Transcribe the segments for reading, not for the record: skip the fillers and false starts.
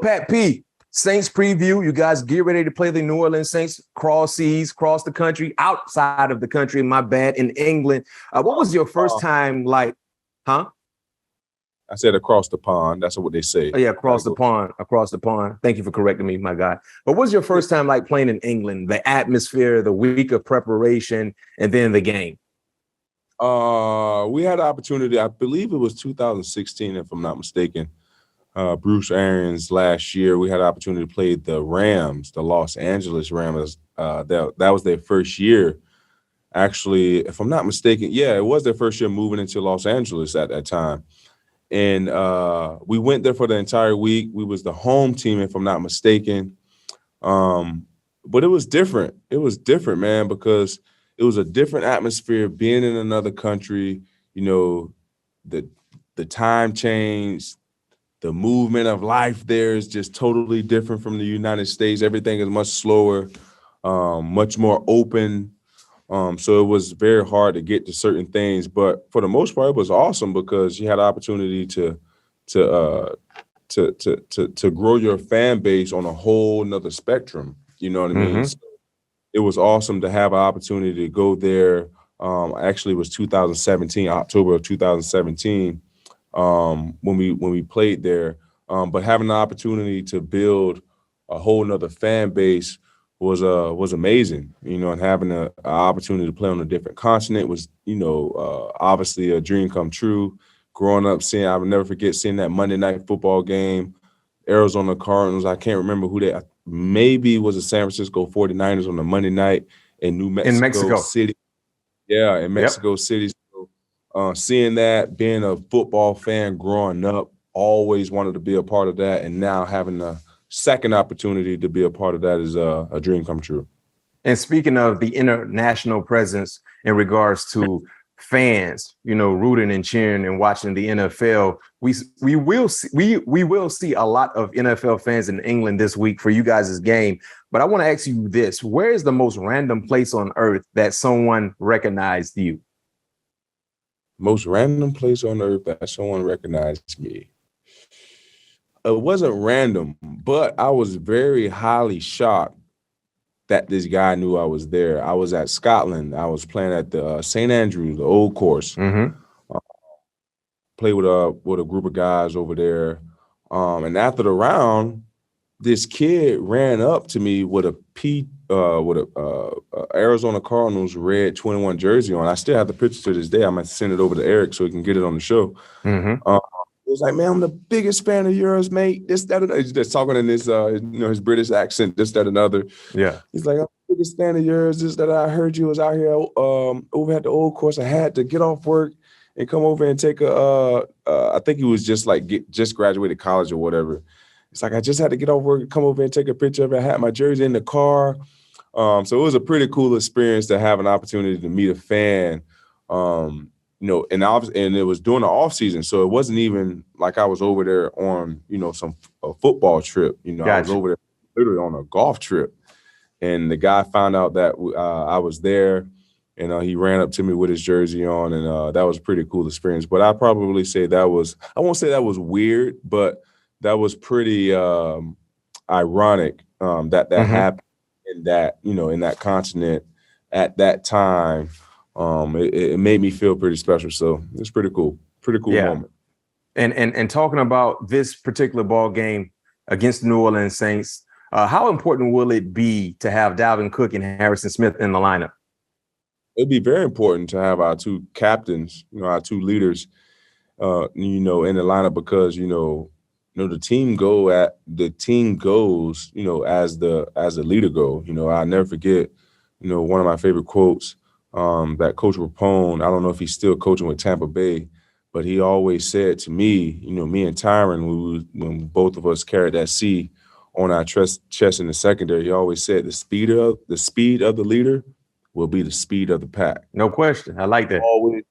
Pat P, Saints preview. You guys get ready to play the New Orleans Saints, cross seas, cross the country, outside of the country, my bad, in England. What was your first time like, huh? I said across the pond. That's what they say. Oh, yeah, across the pond. Thank you for correcting me, my guy. But what was your first time like playing in England, the atmosphere, the week of preparation, and then the game? We had an opportunity, I believe it was 2016, if I'm not mistaken. Bruce Arians last year, we had an opportunity to play the Rams, the Los Angeles Rams. That was their first year. Actually, if I'm not mistaken, yeah, it was their first year moving into Los Angeles at that time. And we went there for the entire week. We was the home team, if I'm not mistaken. But it was different. It was different, man, because it was a different atmosphere being in another country. You know, the time change, the movement of life there is just totally different from the United States. Everything is much slower, much more open. So it was very hard to get to certain things, but for the most part, it was awesome because you had an opportunity to grow your fan base on a whole nother spectrum. You know what I mean? So it was awesome to have an opportunity to go there. Actually, it was 2017, October of 2017, when we played there. But having the opportunity to build a whole nother fan base was amazing, you know, and having an opportunity to play on a different continent was, you know, obviously a dream come true. Growing up, I will never forget seeing that Monday night football game, Arizona Cardinals. I can't remember who they, maybe it was the San Francisco 49ers on the Monday night in Mexico City. Yeah, in Mexico City. So, seeing that, being a football fan growing up, always wanted to be a part of that, and now having the second opportunity to be a part of that is a dream come true. And speaking of the international presence in regards to fans, you know, rooting and cheering and watching the NFL, we will see a lot of NFL fans in England this week for you guys' game. But I want to ask you this: where is the most random place on earth that someone recognized you? Most random place on earth that someone recognized me. It wasn't random, but I was very highly shocked that this guy knew I was there. I was at Scotland. I was playing at the St. Andrews, the old course. Played with a group of guys over there. And after the round, this kid ran up to me with a Arizona Cardinals red 21 jersey on. I still have the picture to this day. I might send it over to Eric so he can get it on the show. He was like, man, I'm the biggest fan of yours, mate. This, that, and he's just talking in this, his British accent, this, that, and other. Yeah. He's like, I'm the biggest fan of yours. This, that, I heard you was out here over at the old course. I had to get off work and come over and take I think he was just just graduated college or whatever. It's like, I just had to get off work and come over and take a picture of it. I had my jersey in the car. So it was a pretty cool experience to have an opportunity to meet a fan. You know, and it was during the off season, so it wasn't even like I was over there on, you know, a football trip. You know, I was over there literally on a golf trip, and the guy found out that I was there, and he ran up to me with his jersey on, and that was a pretty cool experience. But I probably say I won't say that was weird, but that was pretty ironic that happened in that, you know, in that continent at that time. It made me feel pretty special. So it's pretty cool moment. And talking about this particular ball game against the New Orleans Saints, how important will it be to have Dalvin Cook and Harrison Smith in the lineup? It'd be very important to have our two captains, you know, our two leaders, you know, in the lineup because, you know, the team goes, you know, as the leader go. You know, I'll never forget, you know, one of my favorite quotes. That Coach Rapone, I don't know if he's still coaching with Tampa Bay, but he always said to me, you know, me and Tyrann, when both of us carried that C on our chest in the secondary, he always said the speed of the leader will be the speed of the pack. No question. I like that. Always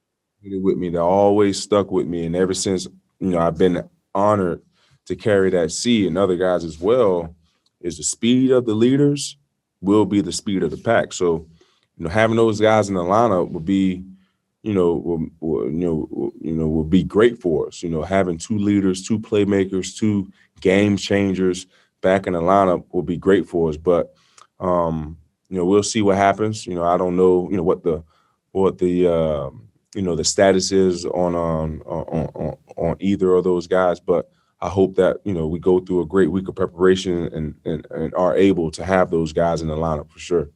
with me. That always stuck with me. And ever since, you know, I've been honored to carry that C and other guys as well, is the speed of the leaders will be the speed of the pack. So, you know, having those guys in the lineup would be will be great for us. Having two leaders, two playmakers, two game changers back in the lineup will be great for us. But we'll see what happens. I don't know, what the status is on either of those guys, but I hope that we go through a great week of preparation and are able to have those guys in the lineup for sure.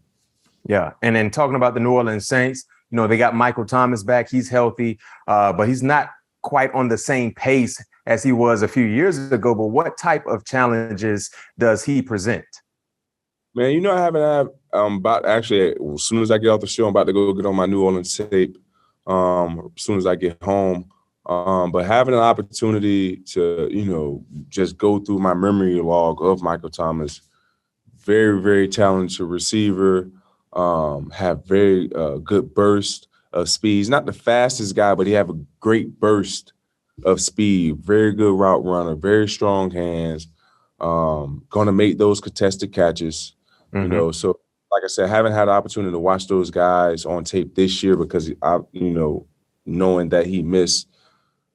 Yeah, and then talking about the New Orleans Saints, they got Michael Thomas back. He's healthy, but he's not quite on the same pace as he was a few years ago. But what type of challenges does he present? Man, I haven't had about actually as soon as I get off the show, I'm about to go get on my New Orleans tape. As soon as I get home. But having an opportunity to, just go through my memory log of Michael Thomas, very, very talented receiver, have very good burst of speed. He's not the fastest guy, but he have a great burst of speed, very good route runner, very strong hands, going to make those contested catches, so like I said, I haven't had the opportunity to watch those guys on tape this year because knowing that he missed,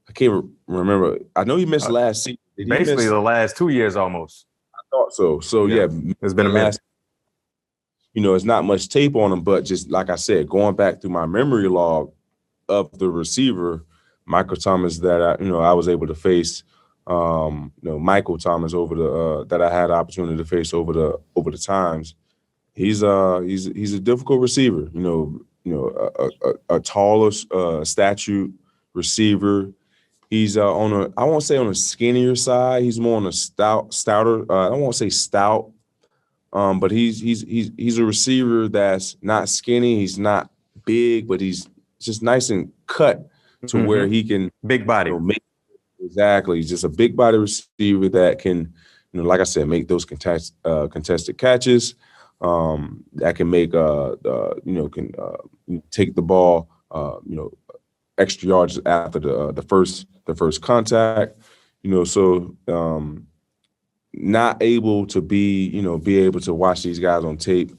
I can't remember. I know he missed last season. Basically the last 2 years almost. I thought so. So yeah, it's been a minute. It's not much tape on him, but just like I said, going back through my memory log of the receiver, Michael Thomas, that I was able to face, Michael Thomas that I had the opportunity to face over the times. He's a difficult receiver, a taller statute receiver. He's I won't say on a skinnier side. He's more on a stouter. I won't say stout, but he's a receiver that's not skinny. He's not big, but he's just nice and cut to where he can big body. Exactly, just a big body receiver that can, like I said, make those contested catches. That can make can take the ball extra yards after the first contact, so not able to be able to watch these guys on tape,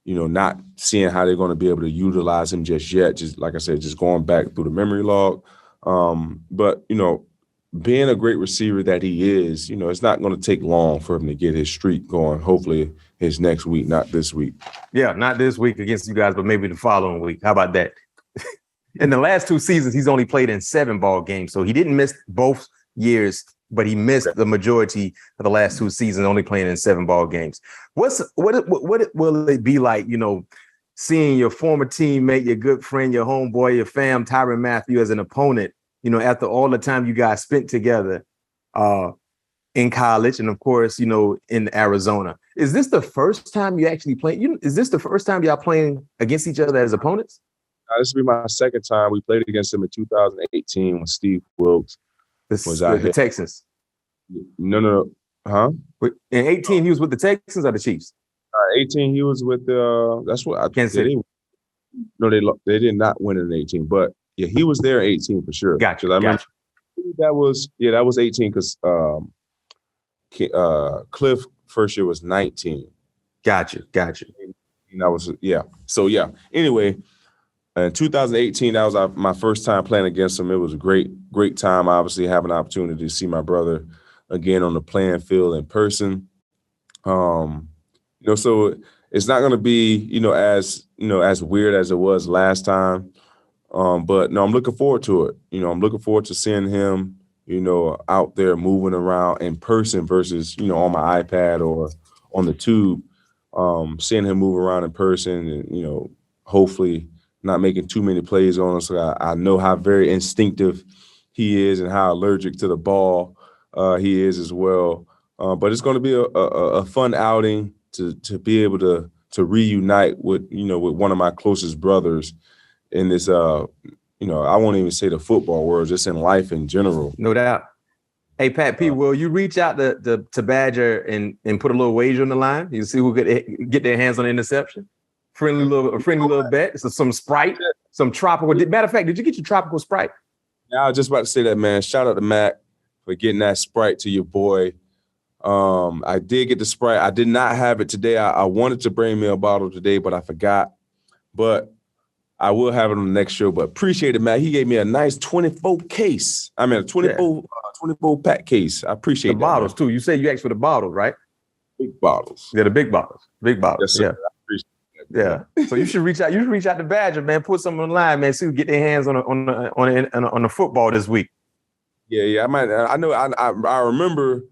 not seeing how they're going to be able to utilize him just yet. Just like I said, just going back through the memory log. But being a great receiver that he is, it's not going to take long for him to get his streak going. Hopefully his next week, not this week. Yeah, not this week against you guys, but maybe the following week. How about that? In the last 2 seasons, he's only played in 7 ball games. So he didn't miss both years, but he missed the majority of the last 2 seasons, only playing in 7 ball games. What will it be like, seeing your former teammate, your good friend, your homeboy, your fam, Tyrann Mathieu as an opponent, after all the time you guys spent together in college and, of course, in Arizona? Is this the first time you actually play? Is this the first time y'all playing against each other as opponents? This will be my second time. We played against him in 2018 when Steve Wilkes was out here. The Texans. No. Huh? In 18, he was with the Texans or the Chiefs? 18, he was with that's what I Kansas City. No, they did not win in 18, but yeah, he was there 18 for sure. Gotcha. That was 18 because Cliff first year was 19. Gotcha. And that was So anyway, in 2018, that was my first time playing against him. It was a great time, obviously, having an opportunity to see my brother again on the playing field in person. So it's not going to be, as weird as it was last time. But no, I'm looking forward to it. I'm looking forward to seeing him, out there moving around in person versus, on my iPad or on the tube. Seeing him move around in person and, hopefully not making too many plays on us. So I know how very instinctive he is and how allergic to the ball he is as well. But it's going to be a fun outing to be able to reunite with one of my closest brothers in this I won't even say the football world, just in life in general. No doubt. Hey, Pat P, will you reach out to Badger and put a little wager on the line? You see who could get their hands on an interception? A friendly little bet. So some Sprite, some tropical. Matter of fact, did you get your tropical Sprite? Yeah, I was just about to say that, man. Shout out to Mac for getting that Sprite to your boy. I did get the Sprite. I did not have it today. I wanted to bring me a bottle today, but I forgot. But I will have it on the next show, but appreciate it, man. He gave me a nice 24 case. I mean, a 24 pack case. I appreciate the that, bottles man. too. You said you asked for the bottles, right? Big bottles. Yeah, the big bottles. Big bottles. Yes, sir. Yeah. I appreciate that. Yeah. So you should reach out. You should reach out to Badger, man. Put something online, man. See who get their hands on the football this week. Yeah. I might. I know. I remember.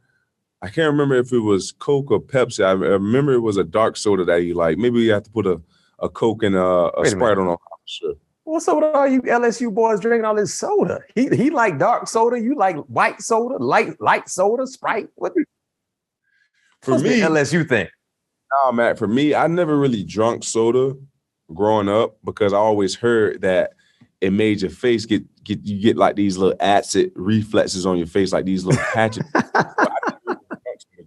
I can't remember if it was Coke or Pepsi. I remember it was a dark soda that he liked. Maybe you have to put a Coke and a Sprite on. Sure. What's up with all you LSU boys drinking all this soda? He like dark soda. You like white soda, light soda, Sprite. What? For me, LSU thing. No, Matt. For me, I never really drunk soda growing up because I always heard that it made your face get like these little acid reflexes on your face, like these little patches.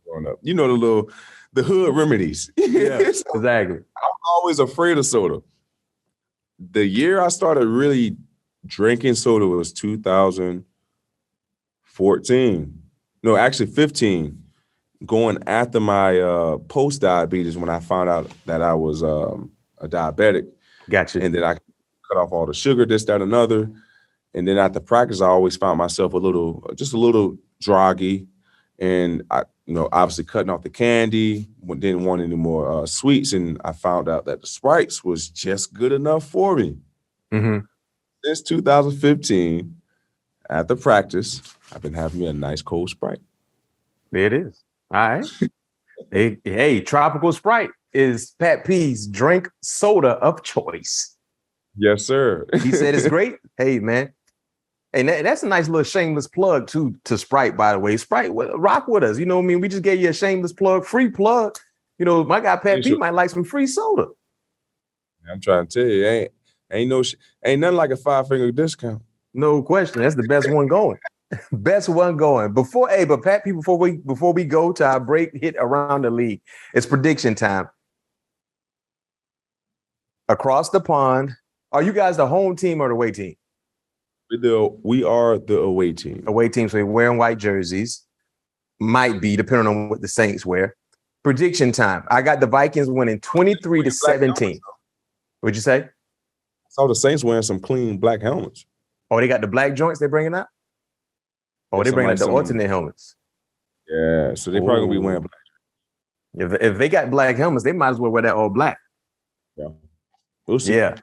Growing up, you know the hood remedies. Yeah, exactly. I'm always afraid of soda. The year I started really drinking soda was 2014. No, actually 15. Going after my post-diabetes when I found out that I was a diabetic. Gotcha. And then I cut off all the sugar, this, that, another. And then after practice, I always found myself just a little droggy. And I, obviously cutting off the candy, didn't want any more sweets. And I found out that the Sprites was just good enough for me. Mm-hmm. Since 2015, after practice, I've been having me a nice cold Sprite. There it is. All right. hey, tropical Sprite is Pat P's drink soda of choice. Yes, sir. He said it's great. Hey, man. And that's a nice little shameless plug to Sprite, by the way. Sprite, rock with us. You know what I mean? We just gave you a shameless plug, free plug. My guy Pat P might like some free soda. I'm trying to tell you, ain't nothing like a 5-finger discount. No question. That's the best one going. Best one going. But Pat P, before we go to our break, hit around the league, it's prediction time. Across the pond, are you guys the home team or the away team? We are the away team. Away team, so we're wearing white jerseys. Might be, depending on what the Saints wear. Prediction time. I got the Vikings winning 23-17. What'd you say? I saw the Saints wearing some clean black helmets. Oh, they got the black joints they're bringing out? Oh, they're bringing out the alternate helmets. Yeah, so they're probably going to be wearing black. If they got black helmets, they might as well wear that all black. Yeah. We'll see. Yeah.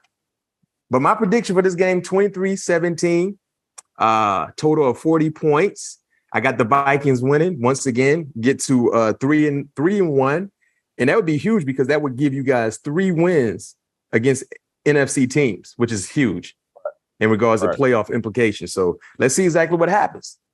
But my prediction for this game, 23-17, total of 40 points. I got the Vikings winning once again, get to 3-1. And that would be huge because that would give you guys 3 wins against NFC teams, which is huge in regards to playoff implications. So let's see exactly what happens.